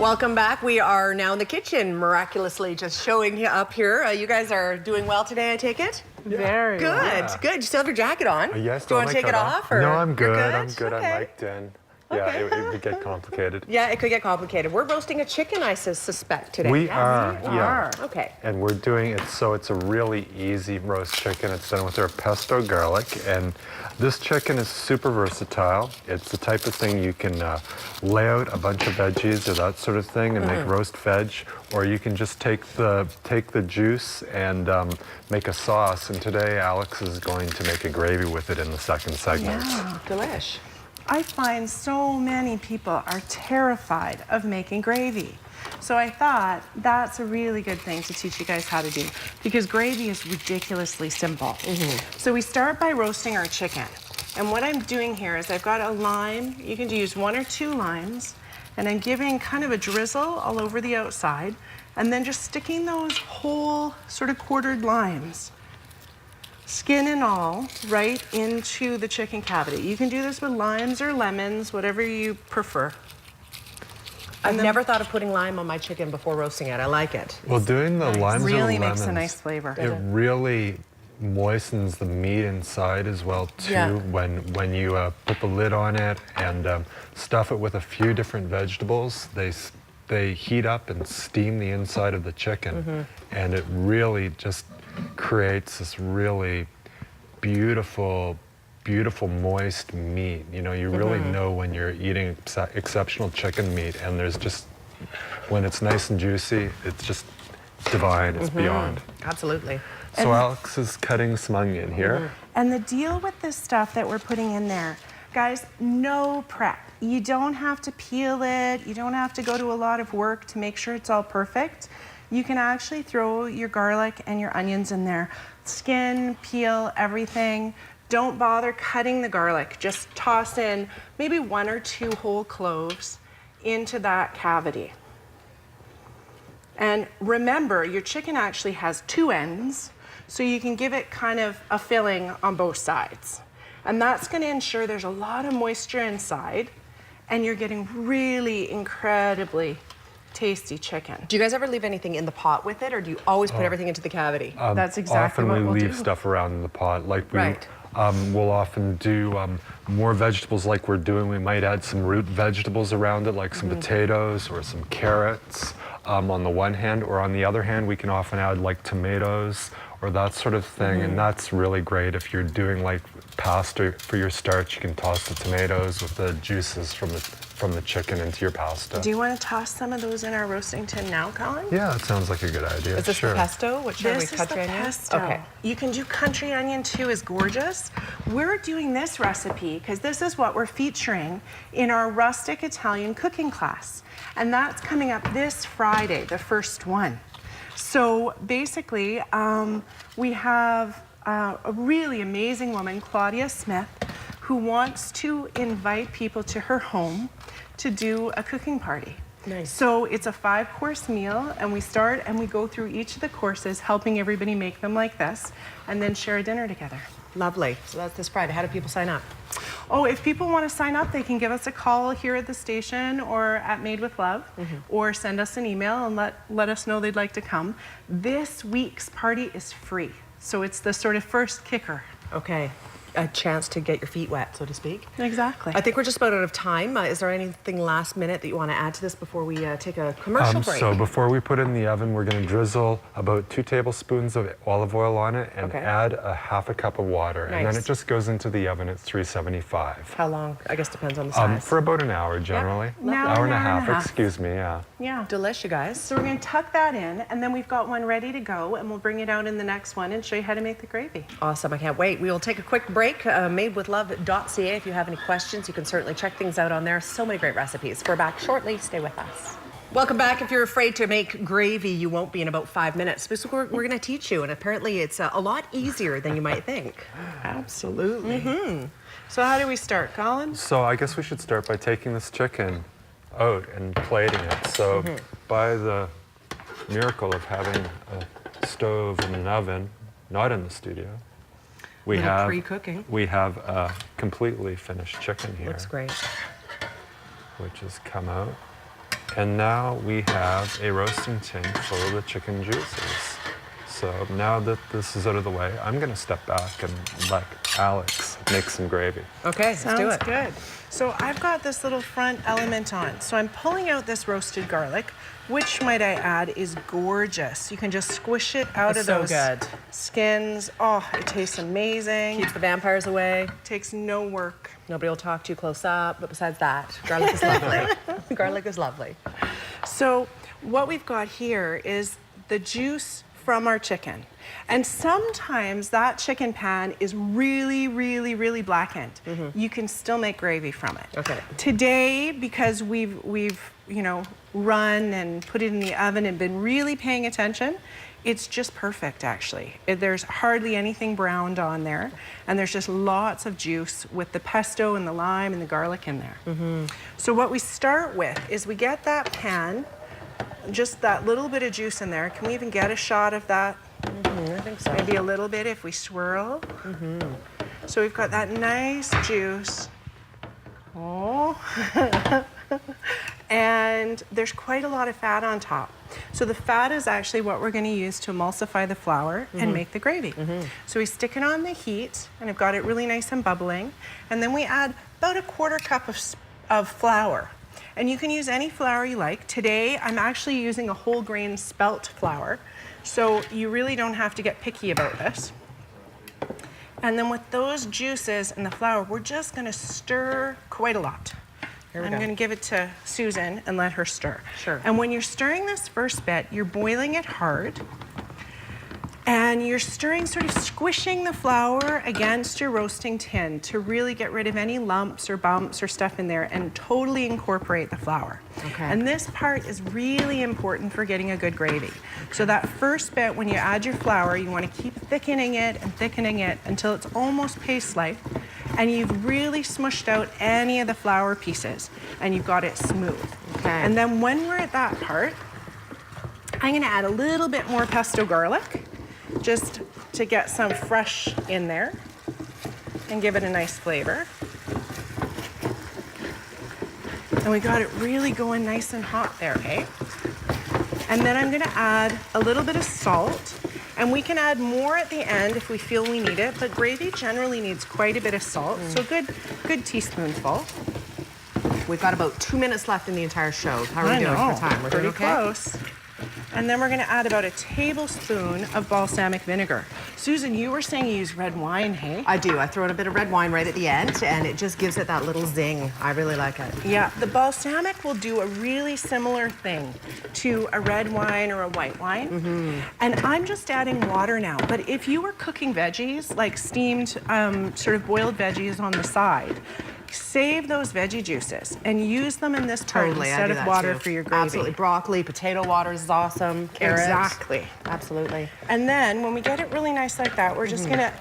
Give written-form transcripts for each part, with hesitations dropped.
Welcome back. We are now in the kitchen, miraculously just showing up here. You guys are doing well today, I take it? Yeah. Very good. Yeah. Good. You still have your jacket on? Yes. Do you want to take it off? Or no, I'm good. Good? I'm good. Okay. I'm mic'd in. Yeah, Okay. it would get complicated. Yeah, it could get complicated. We're roasting a chicken, I suspect, today. We are. Okay. And we're doing it so it's a really easy roast chicken. It's done with our pesto garlic. And this chicken is super versatile. It's the type of thing you can lay out a bunch of veggies or that sort of thing and make roast veg. Or you can just take the juice and make a sauce. And today, Alex is going to make a gravy with it in the second segment. Yeah, delish. I find so many people are terrified of making gravy. So I thought that's a really good thing to teach you guys how to do, because gravy is ridiculously simple. So we start by roasting our chicken. And what I'm doing here is I've got a lime. You can use 1 or 2 limes. And I'm giving kind of a drizzle all over the outside. And then just sticking those whole sort of quartered limes, skin and all, right into the chicken cavity. You can do this with limes or lemons, whatever you prefer. I've never thought of putting lime on my chicken before roasting it. I like it. Well, doing the limes or really lemons, makes a nice flavor. It really moistens the meat inside as well too. When you put the lid on it and stuff it with a few different vegetables, they heat up and steam the inside of the chicken, and it really just creates this really beautiful moist meat. You know, you really know when you're eating exceptional chicken meat, and there's just, when it's nice and juicy, it's just divine. It's beyond. Absolutely. So Alex is cutting some onion here. And the deal with this stuff that we're putting in there, guys, no prep. You don't have to peel it. You don't have to go to a lot of work to make sure it's all perfect. You can actually throw your garlic and your onions in there. Skin, peel, everything. Don't bother cutting the garlic. Just toss in maybe 1 or 2 whole cloves into that cavity. And remember, your chicken actually has 2 ends, so you can give it kind of a filling on both sides. And that's going to ensure there's a lot of moisture inside, and you're getting really incredibly tasty chicken. Do you guys ever leave anything in the pot with it, or do you always put everything into the cavity? That's exactly what we'll do. Often we leave stuff around in the pot. Like we'll often do more vegetables like we're doing. We might add some root vegetables around it, like some potatoes or some carrots on the one hand, or on the other hand, we can often add like tomatoes or that sort of thing. And that's really great if you're doing like pasta for your starch. You can toss the tomatoes with the juices from the chicken into your pasta. Do you want to toss some of those in our roasting tin now, Colin? Yeah, that sounds like a good idea. Is this the pesto? Which this is country the onion? pesto. Okay. You can do country onion too, is gorgeous. We're doing this recipe because this is what we're featuring in our Rustic Italian cooking class. And that's coming up this Friday, the first one. So basically, we have a really amazing woman, Claudia Smith, who wants to invite people to her home to do a cooking party. Nice. So it's a 5-course meal, and we start and we go through each of the courses, helping everybody make them like this, and then share a dinner together. Lovely. So that's this Friday. How do people sign up? Oh, if people want to sign up, they can give us a call here at the station or at Made with Love, or send us an email and let us know they'd like to come. This week's party is free, so it's the sort of first kicker. Okay. A chance to get your feet wet, so to speak. Exactly. I think we're just about out of time. Is there anything last minute that you want to add to this before we take a commercial break? So before we put it in the oven, we're going to drizzle about 2 tablespoons of olive oil on it and add a ½ cup of water. Nice. And then it just goes into the oven at 375. How long? I guess depends on the size. For about an hour generally. Hour and a half, excuse me, yeah. Delish, you guys. So we're going to tuck that in, and then we've got one ready to go, and we'll bring it out in the next one and show you how to make the gravy. Awesome. I can't wait. We will take a quick break. madewithlove.ca. If you have any questions, you can certainly check things out on there. So many great recipes. We're back shortly. Stay with us. Welcome back. If you're afraid to make gravy, you won't be in about 5 minutes. Because we're going to teach you, and apparently it's a lot easier than you might think. Absolutely. So how do we start, Colin? So I guess we should start by taking this chicken out and plating it. So by the miracle of having a stove and an oven, not in the studio, we have pre-cooking. We have a completely finished chicken here. Looks great. Which has come out. And now we have a roasting tin full of the chicken juices. So now that this is out of the way, I'm gonna step back and let Alex make some gravy. Okay, let's do it. Sounds good. So I've got this little front element on. So I'm pulling out this roasted garlic, which, might I add, is gorgeous. You can just squish it out It's of so those good. skins. Oh, it tastes amazing. Keeps the vampires away. Takes no work. Nobody will talk too close up, but besides that, garlic is lovely. Garlic is lovely. So what we've got here is the juice from our chicken. And sometimes that chicken pan is really, really, really blackened. You can still make gravy from it. Okay. Today, because we've you know, run and put it in the oven and been really paying attention, it's just perfect, actually. There's hardly anything browned on there, and there's just lots of juice with the pesto and the lime and the garlic in there. So what we start with is we get that pan, just that little bit of juice in there. Can we even get a shot of that? I think so. Maybe a little bit if we swirl. So we've got that nice juice. Oh. And there's quite a lot of fat on top. So the fat is actually what we're going to use to emulsify the flour and make the gravy. So we stick it on the heat, and I've got it really nice and bubbling. And then we add about a 1/4 cup of flour. And you can use any flour you like. Today, I'm actually using a whole grain spelt flour. So you really don't have to get picky about this. And then with those juices and the flour, we're just going to stir quite a lot. I'm going to give it to Susan and let her stir. Sure. And when you're stirring this first bit, you're boiling it hard. And you're stirring, sort of squishing the flour against your roasting tin to really get rid of any lumps or bumps or stuff in there and totally incorporate the flour. Okay. And this part is really important for getting a good gravy. So that first bit, when you add your flour, you want to keep thickening it until it's almost paste-like. And you've really smushed out any of the flour pieces, and you've got it smooth. Okay. And then when we're at that part, I'm going to add a little bit more pesto garlic, just to get some fresh in there and give it a nice flavor. And we got it really going nice and hot there, okay? And then I'm going to add a little bit of salt. And we can add more at the end if we feel we need it, but gravy generally needs quite a bit of salt, so a good teaspoonful. We've got about 2 minutes left in the entire show. How are we doing for time? We're pretty doing okay? close. And then we're going to add about a tablespoon of balsamic vinegar. Susan, you were saying you use red wine, hey? I do. I throw in a bit of red wine right at the end, and it just gives it that little zing. I really like it. Yeah, the balsamic will do a really similar thing to a red wine or a white wine. And I'm just adding water now, but if you were cooking veggies, like steamed, sort of boiled veggies on the side, save those veggie juices and use them in this part Totally, I instead do of that water too. for your gravy. Absolutely. Broccoli, potato water is awesome. Carrots. Exactly. Absolutely. And then when we get it really nice like that, we're just gonna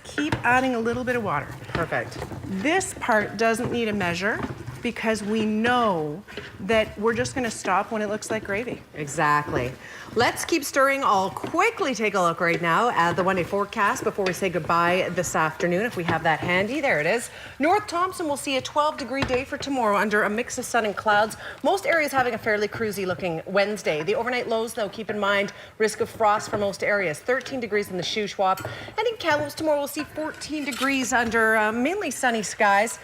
keep adding a little bit of water. Perfect. This part doesn't need a measure because we know that we're just gonna stop when it looks like gravy. Exactly. Let's keep stirring. I'll quickly take a look right now at the one-day forecast before we say goodbye this afternoon, if we have that handy. There it is. North Thompson will see a 12-degree day for tomorrow under a mix of sun and clouds. Most areas having a fairly cruisy-looking Wednesday. The overnight lows, though, keep in mind risk of frost for most areas. 13 degrees in the Shuswap. And in Kamloops tomorrow, we'll see 14 degrees under mainly sunny skies.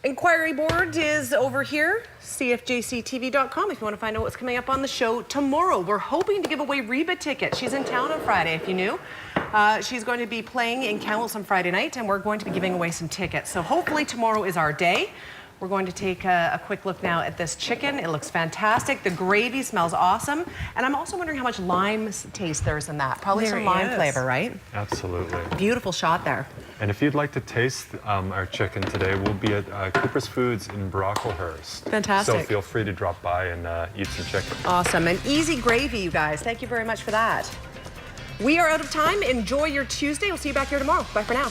Inquiry board is over here, CFJCTV.com, if you want to find out what's coming up on the show tomorrow. We're hoping to give away Reba tickets. She's in town on Friday, if you knew. She's going to be playing in Kamloops on Friday night, and we're going to be giving away some tickets. So hopefully tomorrow is our day. We're going to take a quick look now at this chicken. It looks fantastic. The gravy smells awesome. And I'm also wondering how much lime taste there is in that. Probably some lime flavor, right? Absolutely. Beautiful shot there. And if you'd like to taste our chicken today, we'll be at Cooper's Foods in Brocklehurst. Fantastic. So feel free to drop by and eat some chicken. Awesome. And easy gravy, you guys. Thank you very much for that. We are out of time. Enjoy your Tuesday. We'll see you back here tomorrow. Bye for now.